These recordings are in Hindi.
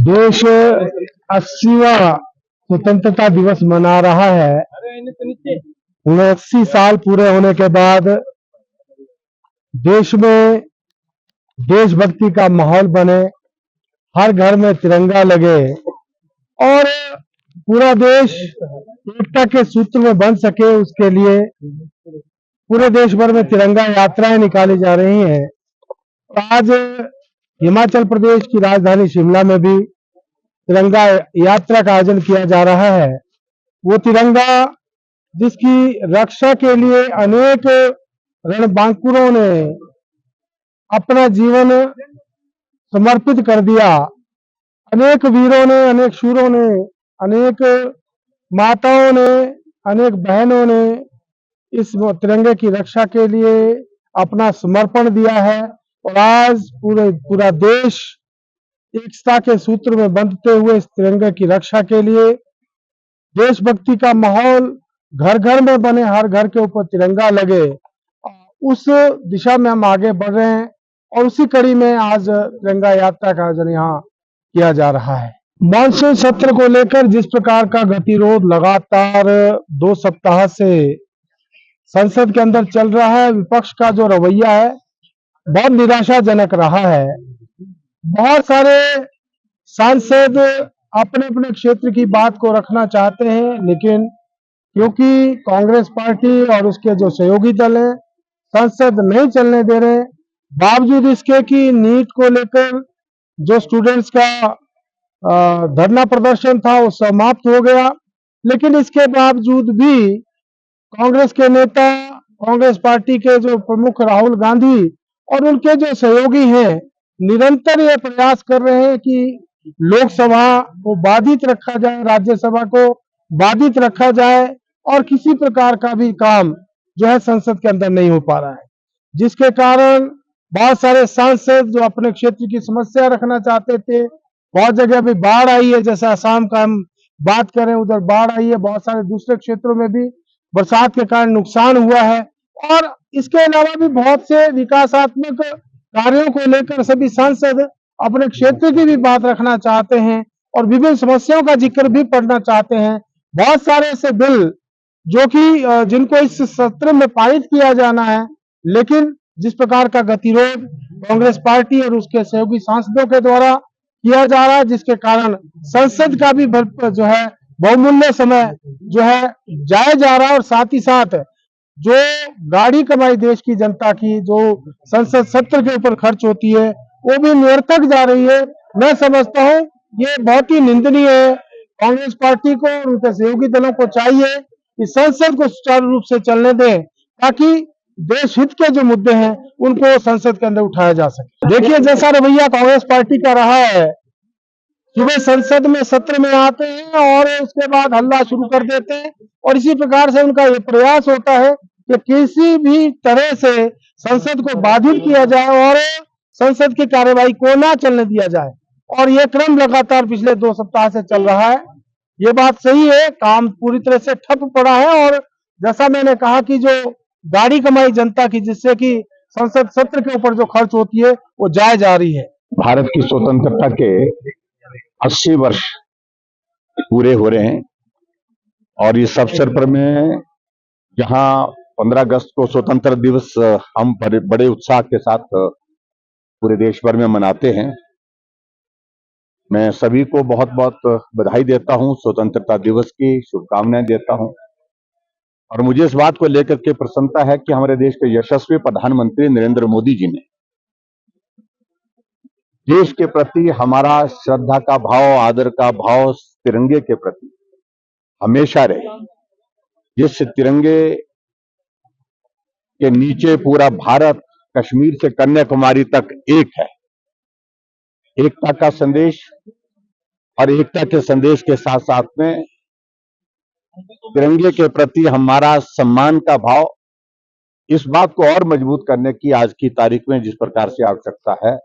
देश 80वां स्वतंत्रता दिवस मना रहा है। 79 साल पूरे होने के बाद देश में देशभक्ति का माहौल बने, हर घर में तिरंगा लगे और पूरा देश एकता के सूत्र में बंध सके, उसके लिए पूरे देश भर में तिरंगा यात्राएं निकाली जा रही हैं। आज हिमाचल प्रदेश की राजधानी शिमला में भी तिरंगा यात्रा का आयोजन किया जा रहा है। वो तिरंगा जिसकी रक्षा के लिए अनेक रणबांकुरों ने अपना जीवन समर्पित कर दिया, अनेक वीरों ने, अनेक शूरों ने, अनेक माताओं ने, अनेक बहनों ने इस तिरंगे की रक्षा के लिए अपना समर्पण दिया है। और आज पूरा देश एकता के सूत्र में बंधते हुए इस तिरंगे की रक्षा के लिए देशभक्ति का माहौल घर घर में बने, हर घर के ऊपर तिरंगा लगे, उस दिशा में हम आगे बढ़ रहे हैं। और उसी कड़ी में आज तिरंगा यात्रा का आयोजन यहाँ किया जा रहा है। मानसून सत्र को लेकर जिस प्रकार का गतिरोध लगातार 2 सप्ताह से संसद के अंदर चल रहा है, विपक्ष का जो रवैया है बहुत निराशाजनक रहा है। बहुत सारे सांसद अपने अपने क्षेत्र की बात को रखना चाहते हैं, लेकिन क्योंकि कांग्रेस पार्टी और उसके जो सहयोगी दल हैं संसद नहीं चलने दे रहे, बावजूद इसके कि नीट को लेकर जो स्टूडेंट्स का धरना प्रदर्शन था वो समाप्त हो गया, लेकिन इसके बावजूद भी कांग्रेस के नेता, कांग्रेस पार्टी के जो प्रमुख राहुल गांधी और उनके जो सहयोगी हैं निरंतर ये प्रयास कर रहे हैं कि लोकसभा को बाधित रखा जाए, राज्यसभा को बाधित रखा जाए और किसी प्रकार का भी काम जो है संसद के अंदर नहीं हो पा रहा है, जिसके कारण बहुत सारे सांसद जो अपने क्षेत्र की समस्या रखना चाहते थे, बहुत जगह भी बाढ़ आई है, जैसे असम का हम बात करें उधर बाढ़ आई है, बहुत सारे दूसरे क्षेत्रों में भी बरसात के कारण नुकसान हुआ है। और इसके अलावा भी बहुत से विकासात्मक कार्यों को लेकर सभी सांसद अपने क्षेत्र की भी बात रखना चाहते हैं और विभिन्न समस्याओं का जिक्र भी पढ़ना चाहते हैं। बहुत सारे ऐसे बिल जो कि जिनको इस सत्र में पारित किया जाना है, लेकिन जिस प्रकार का गतिरोध कांग्रेस पार्टी और उसके सहयोगी सांसदों के द्वारा किया जा रहा है, जिसके कारण संसद का भी जो है बहुमूल्य समय जो है जाया जा रहा है और साथ ही साथ जो गाड़ी कमाई देश की जनता की जो संसद सत्र के ऊपर खर्च होती है वो भी निरर्थक जा रही है। मैं समझता हूं ये बहुत ही निंदनीय है। कांग्रेस पार्टी को और उनके सहयोगी दलों को चाहिए कि संसद को सुचारू रूप से चलने दें ताकि देश हित के जो मुद्दे हैं उनको संसद के अंदर उठाया जा सके। देखिए, जैसा रवैया कांग्रेस पार्टी का रहा है, सुबह संसद में सत्र में आते हैं और उसके बाद हल्ला शुरू कर देते हैं और इसी प्रकार से उनका ये प्रयास होता है कि किसी भी तरह से संसद को बाधित किया जाए और संसद की कार्यवाही को ना चलने दिया जाए। और ये क्रम लगातार पिछले 2 सप्ताह से चल रहा है। ये बात सही है, काम पूरी तरह से ठप पड़ा है और जैसा मैंने कहा कि जो गाड़ी कमाई जनता की, जिससे कि संसद सत्र के ऊपर जो खर्च होती है वो जाए जा रही है। भारत की स्वतंत्रता के 80 वर्ष पूरे हो रहे हैं और इस अवसर पर मैं जहां 15 अगस्त को स्वतंत्र दिवस हम बड़े उत्साह के साथ पूरे देश भर में मनाते हैं, मैं सभी को बहुत बहुत बधाई देता हूं, स्वतंत्रता दिवस की शुभकामनाएं देता हूं। और मुझे इस बात को लेकर के प्रसन्नता है कि हमारे देश के यशस्वी प्रधानमंत्री नरेंद्र मोदी जी ने देश के प्रति हमारा श्रद्धा का भाव, आदर का भाव तिरंगे के प्रति हमेशा रहे। जिस तिरंगे के नीचे पूरा भारत कश्मीर से कन्याकुमारी तक एक है, एकता का संदेश और एकता के संदेश के साथ साथ में तिरंगे के प्रति हमारा सम्मान का भाव, इस बात को और मजबूत करने की आज की तारीख में जिस प्रकार से आवश्यकता है,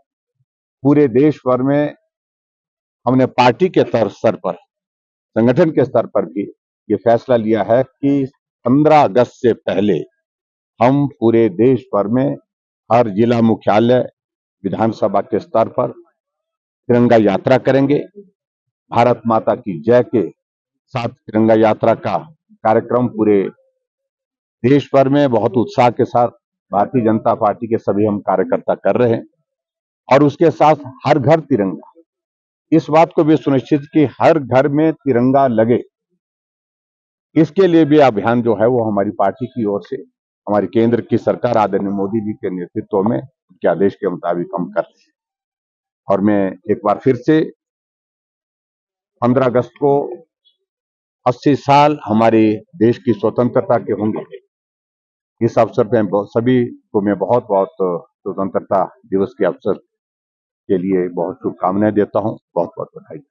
पूरे देश भर में हमने पार्टी के स्तर पर, संगठन के स्तर पर भी ये फैसला लिया है कि 15 अगस्त से पहले हम पूरे देश भर में हर जिला मुख्यालय, विधानसभा के स्तर पर तिरंगा यात्रा करेंगे भारत माता की जय के साथ तिरंगा यात्रा का कार्यक्रम पूरे देश भर में बहुत उत्साह के साथ भारतीय जनता पार्टी के सभी हम कार्यकर्ता कर रहे हैं। और उसके साथ हर घर तिरंगा, इस बात को भी सुनिश्चित कि हर घर में तिरंगा लगे, इसके लिए भी अभियान जो है वो हमारी पार्टी की ओर से, हमारी केंद्र की सरकार आदरणीय मोदी जी के नेतृत्व में उनके आदेश के मुताबिक हम कर रहे हैं। और मैं एक बार फिर से 15 अगस्त को 80 साल हमारे देश की स्वतंत्रता के होंगे, इस अवसर पे सभी को मैं बहुत बहुत स्वतंत्रता दिवस के अवसर के लिए बहुत शुभकामनाएं देता हूं। बहुत बहुत बधाई।